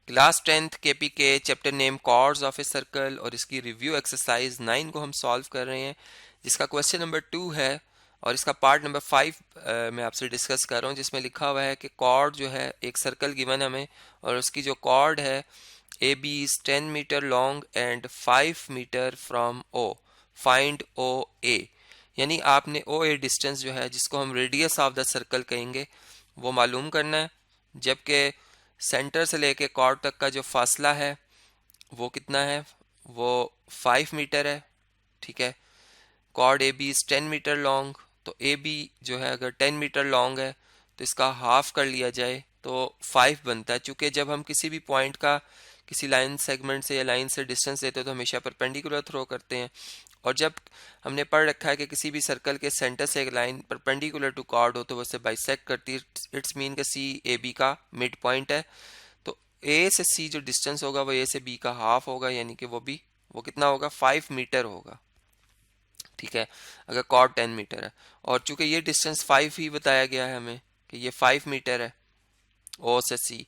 Class 10th KPK chapter name chords of a circle और इसकी review exercise 9 को हम सॉल्व कर रहे हैं, जिसका क्वेश्चन नंबर 2 है और इसका पार्ट नंबर 5 मैं आपसे डिस्कस कर रहा हूँ, जिसमें लिखा हुआ है कि कॉर्ड जो है एक सर्कल गिवन हमें और उसकी जो कॉर्ड है A B is 10 metre long and 5 metre from O, find O A. यानी आपने ओ ए डिस्टेंस जो है, जिसको हम रेडियस ऑफ द सर्कल कहेंगे, वो मालूम करना है। जबकि सेंटर से लेके कॉर्ड तक का जो फासला है वो कितना है, वो 5 मीटर है। ठीक है, chord A B is 10 metre long, तो ए बी जो है अगर 10 मीटर लॉन्ग है तो इसका हाफ कर लिया जाए तो 5 बनता है। चूंकि जब हम किसी भी पॉइंट का किसी लाइन सेगमेंट से या लाइन से डिस्टेंस लेते हैं तो हमेशा परपेंडिकुलर थ्रो करते हैं, और जब हमने पढ़ रखा है कि किसी भी सर्कल के सेंटर से एक लाइन परपेंडिकुलर टू कॉर्ड हो तो वो उसे बाइसेक्ट करती है। इट्स मीन कि सी ए बी का मिड पॉइंट है, तो ए से सी जो डिस्टेंस होगा वो ए से बी का हाफ होगा, यानी कि वो कितना होगा, 5 मीटर होगा। ठीक है, अगर कॉर्ड 10 मीटर है और चूंकि ये डिस्टेंस 5 ही बताया गया है हमें कि ये 5 मीटर है ओ से सी,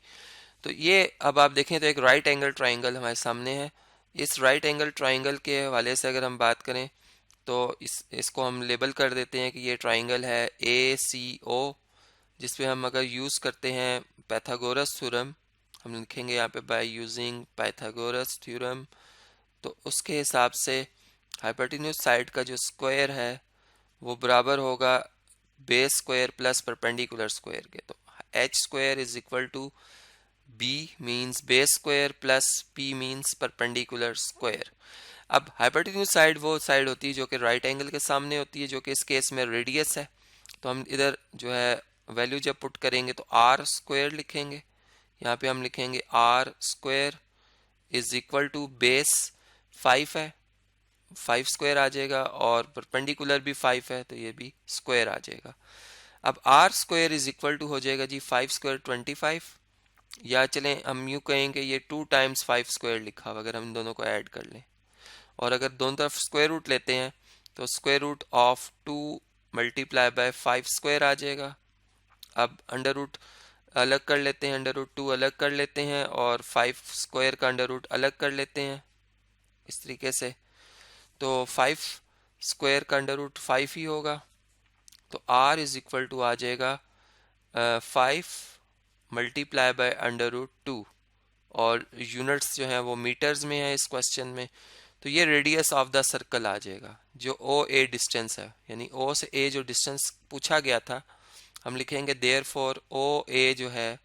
तो ये अब आप देखें तो एक राइट एंगल ट्राइंगल हमारे सामने है। इस राइट एंगल ट्राइंगल के हवाले से अगर हम बात करें तो इसको हम लेबल कर देते हैं कि ये ट्राइंगल है ए सी ओ, जिस पे हम अगर यूज़ करते हैं पैथागोरस थ्योरम, हम लिखेंगे यहाँ पे बाय यूजिंग पाइथागोरस थ्योरम, तो उसके हिसाब से हाइपोटेन्यूज साइड का जो स्क्वायर है वो बराबर होगा base square plus perpendicular square के। तो H square is equal to B means base square plus P means perpendicular square. अब हाइपोटेन्यूज साइड वो साइड होती है जो कि राइट एंगल के सामने होती है, जो कि इस केस में रेडियस है। तो हम इधर जो है वैल्यू जब पुट करेंगे तो आर स्क्वायर लिखेंगे, यहाँ पे हम लिखेंगे R square is equal to base 5 है, 5 स्क्वायर आ जाएगा, और परपेंडिकुलर भी 5 है तो ये भी स्क्वायर आ जाएगा। अब R square is equal to हो जाएगा जी 5 स्क्वायर 25, या चलें हम यूँ कहेंगे ये 2 टाइम्स 5 स्क्वायर लिखा हुआ, अगर हम दोनों को ऐड कर लें और अगर दोनों तरफ स्क्वायर रूट लेते हैं तो square root of 2 multiply by 5 square आ जाएगा। अब अंडर रूट अलग कर लेते हैं, अंडर रूट 2 अलग कर लेते हैं और 5 स्क्वायर का अंडर रूट अलग कर लेते हैं इस तरीके से, तो 5 स्क्वायर का अंडर रूट 5 ही होगा। तो r इज इक्वल टू आ जाएगा 5 मल्टीप्लाई बाय अंडर रूट 2, और यूनिट्स जो हैं वो मीटर्स में है इस क्वेश्चन में। तो ये रेडियस ऑफ द सर्कल आ जाएगा जो ओ ए डिस्टेंस है, यानी ओ से ए जो डिस्टेंस पूछा गया था हम लिखेंगे देयर फॉर ओ ए जो है,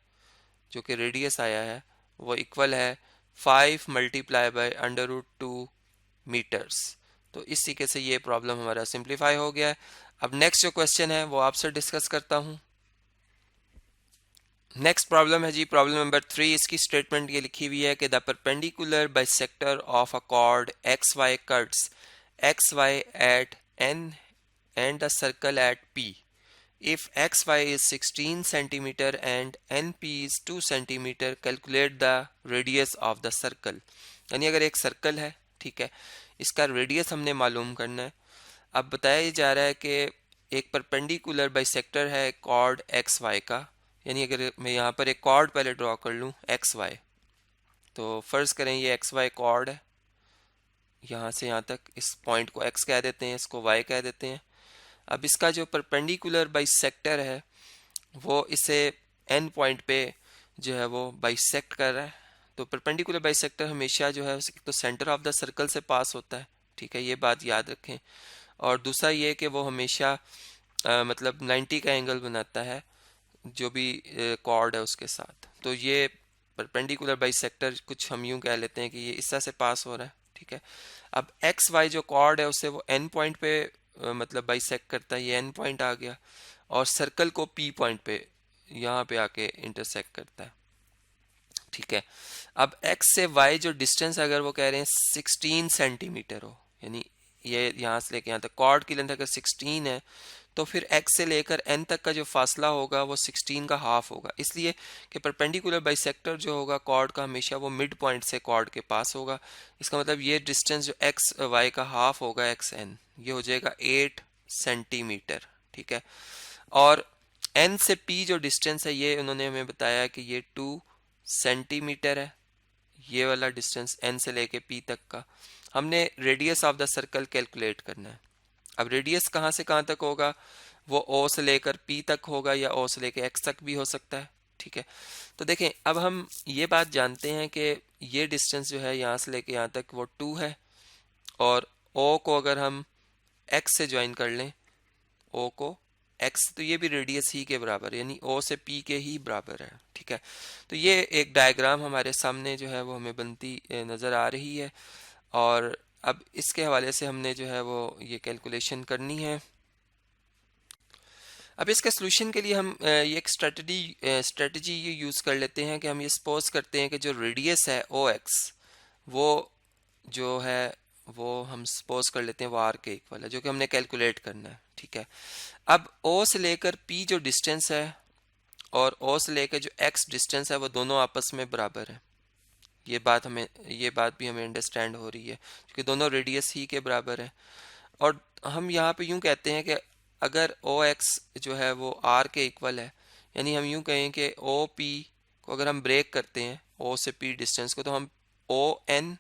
जो कि रेडियस आया है, वो इक्वल है 5 multiply by under root 2 meters. तो इस तरीके से ये प्रॉब्लम हमारा सिंप्लीफाई हो गया है। अब नेक्स्ट जो क्वेश्चन है वो आपसे डिस्कस करता हूँ। नेक्स्ट प्रॉब्लम है जी प्रॉब्लम नंबर 3। इसकी स्टेटमेंट ये लिखी हुई है कि the perpendicular bisector of a chord X Y cuts X Y at N and the circle at P if xy is 16 centimeter and np is 2 centimeter calculate the radius of the circle। यानी अगर एक circle है, ठीक है, इसका radius हमने मालूम करना है। अब बताया जा रहा है कि एक परपेंडिकुलर बाइसेक्टर है कॉर्ड एक्स वाई का, यानी अगर मैं यहाँ पर एक कॉर्ड पहले ड्रॉ कर लूँ एक्स वाई, तो फर्ज करें ये एक्स वाई कॉर्ड है, यहाँ से यहाँ तक इस पॉइंट को x कह देते हैं, इसको y कह देते हैं। अब इसका जो परपेंडिकुलर बाइसेक्टर है वो इसे एन पॉइंट पे जो है वो बाइसेक्ट कर रहा है। तो परपेंडिकुलर बाइसेक्टर हमेशा जो है तो सेंटर ऑफ द सर्कल से पास होता है, ठीक है, ये बात याद रखें। और दूसरा ये कि वो हमेशा मतलब 90 का एंगल बनाता है जो भी कॉर्ड है उसके साथ। तो ये परपेंडिकुलर बाइसेक्टर कुछ हम यूँ कह लेते हैं कि ये इस तरह से पास हो रहा है, ठीक है। अब एक्स वाई जो कॉर्ड है उसे वो एन पॉइंट पे मतलब बाइसेक्ट करता है, ये एन पॉइंट आ गया, और सर्कल को पी पॉइंट पे यहाँ पे आके इंटरसेक्ट करता है, ठीक है। अब x से y जो डिस्टेंस अगर वो कह रहे हैं 16 सेंटीमीटर हो, यानी ये यहाँ से लेके यहाँ तक कॉर्ड की लेंथ अगर 16 है तो फिर x से लेकर n तक का जो फासला होगा वो 16 का हाफ होगा, इसलिए कि परपेंडिकुलर बाइसेक्टर जो होगा कॉर्ड का हमेशा वो मिड पॉइंट से कॉर्ड के पास होगा। इसका मतलब ये डिस्टेंस जो x y का हाफ होगा xn, ये हो जाएगा 8 सेंटीमीटर, ठीक है। और n से p जो डिस्टेंस है ये उन्होंने हमें बताया कि ये 2 सेंटीमीटर है, ये वाला डिस्टेंस n से लेके p तक का, हमने radius of the circle calculate करना है। अब रेडियस कहाँ से कहाँ तक होगा, वो o से लेकर p तक होगा या o से लेकर x तक भी हो सकता है, ठीक है। तो देखें, अब हम ये बात जानते हैं कि ये डिस्टेंस जो है यहाँ से लेके यहाँ तक वो 2 है, और o को अगर हम x से ज्वाइन कर लें, o को x, तो ये भी रेडियस ही के बराबर है, यानी o से p के ही बराबर है, ठीक है। तो ये एक डायग्राम हमारे सामने जो है वो हमें बनती नज़र आ रही है, और अब इसके हवाले से हमने जो है वो ये कैलकुलेशन करनी है। अब इसके सोल्यूशन के लिए हम ये एक स्ट्रेटजी ये यूज़ कर लेते हैं कि हम ये सपोज करते हैं कि जो रेडियस है ओ एक्स, वो जो है वो हम सपोज कर लेते हैं वो आर के इक्वल है, जो कि हमने कैलकुलेट करना है, ठीक है। अब ओ से लेकर पी जो डिस्टेंस है और ओ से लेकर जो एक्स डिस्टेंस है वो दोनों आपस में बराबर है। ये बात भी हमें अंडरस्टैंड हो रही है, क्योंकि दोनों रेडियस ही के बराबर है। और हम यहाँ पे यूं कहते हैं कि अगर ओ एक्स जो है वो आर के इक्वल है, यानी हम यूं कहें कि ओ पी को अगर हम ब्रेक करते हैं ओ से पी डिस्टेंस को, तो हम O N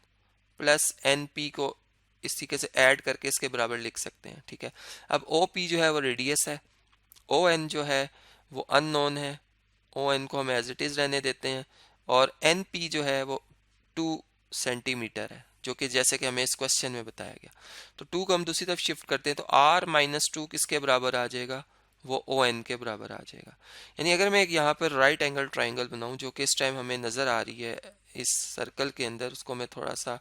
plus N P को इस तरीके से ऐड करके इसके बराबर लिख सकते हैं, ठीक है। अब ओ पी जो है वो रेडियस है, ओ एन जो है वो अननोन है, ओ एन को हम एज इट इज़ रहने देते हैं, और एन पी जो है वो 2 सेंटीमीटर है, जो कि जैसे कि हमें इस क्वेश्चन में बताया गया। तो 2 को हम दूसरी तरफ शिफ्ट करते हैं तो r माइनस 2 किसके बराबर आ जाएगा, वो ओ एन के बराबर आ जाएगा। यानी अगर मैं एक यहाँ पर राइट एंगल ट्राइंगल बनाऊं, जो कि इस टाइम हमें नज़र आ रही है इस सर्कल के अंदर, उसको मैं थोड़ा सा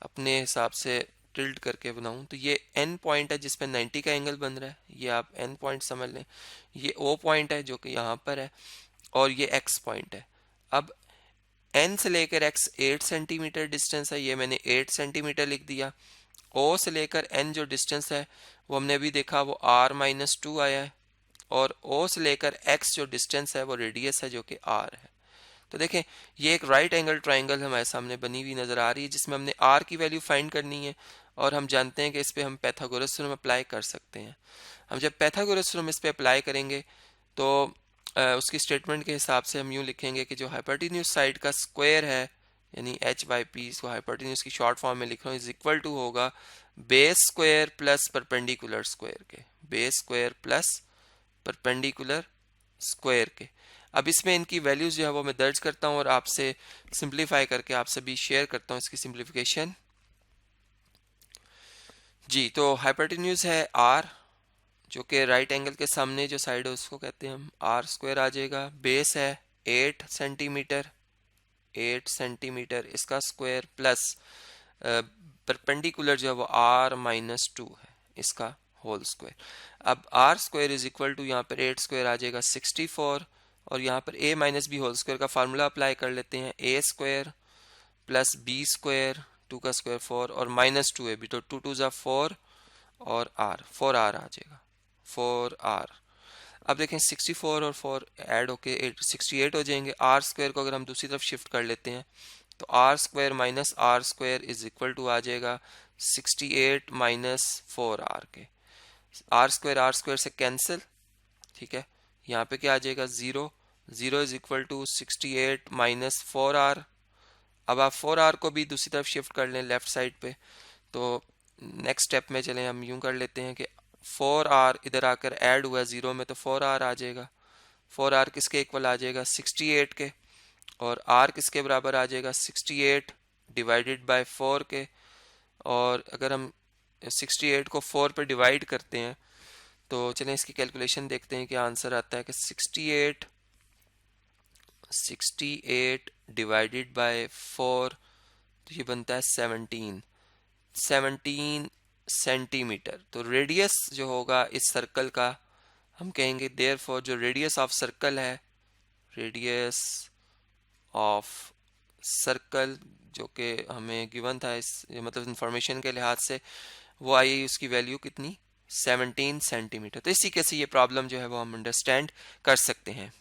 अपने हिसाब से टिल्ट करके बनाऊं, तो ये एन पॉइंट है जिसपे 90 का एंगल बन रहा है, ये आप एन पॉइंट समझ लें। ये ओ पॉइंट है जो कि यहाँ पर है, और ये एक्स पॉइंट है। अब एन से लेकर एक्स 8 सेंटीमीटर डिस्टेंस है, ये मैंने 8 सेंटीमीटर लिख दिया। ओ से लेकर एन जो डिस्टेंस है वो हमने अभी देखा वो r माइनस 2 आया है, और ओ से लेकर एक्स जो डिस्टेंस है वो रेडियस है जो कि r है। तो देखें, ये एक राइट एंगल ट्राइंगल हमारे सामने बनी हुई नज़र आ रही है, जिसमें हमने r की वैल्यू फाइंड करनी है, और हम जानते हैं कि इस पर हम पैथागोरस थ्योरम अप्लाई कर सकते हैं। हम जब पैथागोरस थ्योरम इस पर अप्लाई करेंगे तो उसकी स्टेटमेंट के हिसाब से हम यूँ लिखेंगे कि जो हाइपोटेन्यूज साइड का स्क्वायर है, यानी एच बाई पी, इसको हाइपोटेन्यूज की शॉर्ट फॉर्म में लिख रहा हूँ, इज इक्वल टू होगा base square plus perpendicular square के, base square plus perpendicular square के। अब इसमें इनकी वैल्यूज जो है वो मैं दर्ज करता हूँ और आपसे सिंप्लीफाई करके आपसे भी शेयर करता हूँ इसकी सिंप्लीफिकेशन। जी, तो हाइपोटेन्यूज है आर, जो कि राइट एंगल के सामने जो साइड है उसको कहते हैं हम आर स्क्वायर आ जाएगा। बेस है 8 सेंटीमीटर, 8 सेंटीमीटर इसका स्क्वायर, प्लस परपेंडिकुलर जो है वो आर माइनस 2 है, इसका होल स्क्वायर। अब R square is equal to, यहाँ पर 8 स्क्वायर आ जाएगा 64, और यहाँ पर ए माइनस बी होल स्क्वायर का फार्मूला अप्लाई कर लेते हैं, ए स्क्वायर प्लस बी स्क्वायर, 2 का स्क्वायर 4, और माइनस 2 है भी, तो 2 2 ज़ा 4, और आर 4r आ जाएगा, 4r। अब देखें 64 और 4 ऐड होके 68 हो जाएंगे। आर स्क्वायर को अगर हम दूसरी तरफ शिफ्ट कर लेते हैं तो R square minus R square is equal to आ जाएगा 68 माइनस 4r के। आर स्क्वायर से कैंसिल, ठीक है। यहाँ पे क्या आ जाएगा, 0, 0 is equal to 68 minus 4r। अब आप 4r को भी दूसरी तरफ शिफ्ट कर लें लेफ्ट साइड पे, तो नेक्स्ट स्टेप में चलें, हम यूं कर लेते हैं कि 4r इधर आकर ऐड हुआ 0 में, तो 4r आ जाएगा। 4r किसके इक्वल आ जाएगा, 68 के, और r किसके बराबर आ जाएगा, 68 डिवाइडेड बाय 4 के। और अगर हम 68 को 4 पे डिवाइड करते हैं तो चलें इसकी कैलकुलेशन देखते हैं, क्या आंसर आता है कि 68 डिवाइडेड बाय 4, तो ये बनता है 17 सेंटीमीटर। तो रेडियस जो होगा इस सर्कल का, हम कहेंगे देयरफॉर जो रेडियस ऑफ सर्कल है, रेडियस ऑफ सर्कल जो कि हमें गिवन था इस मतलब इंफॉर्मेशन के लिहाज से, वो आई उसकी वैल्यू कितनी, 17 सेंटीमीटर। तो इसी के से ये प्रॉब्लम जो है वो हम अंडरस्टैंड कर सकते हैं।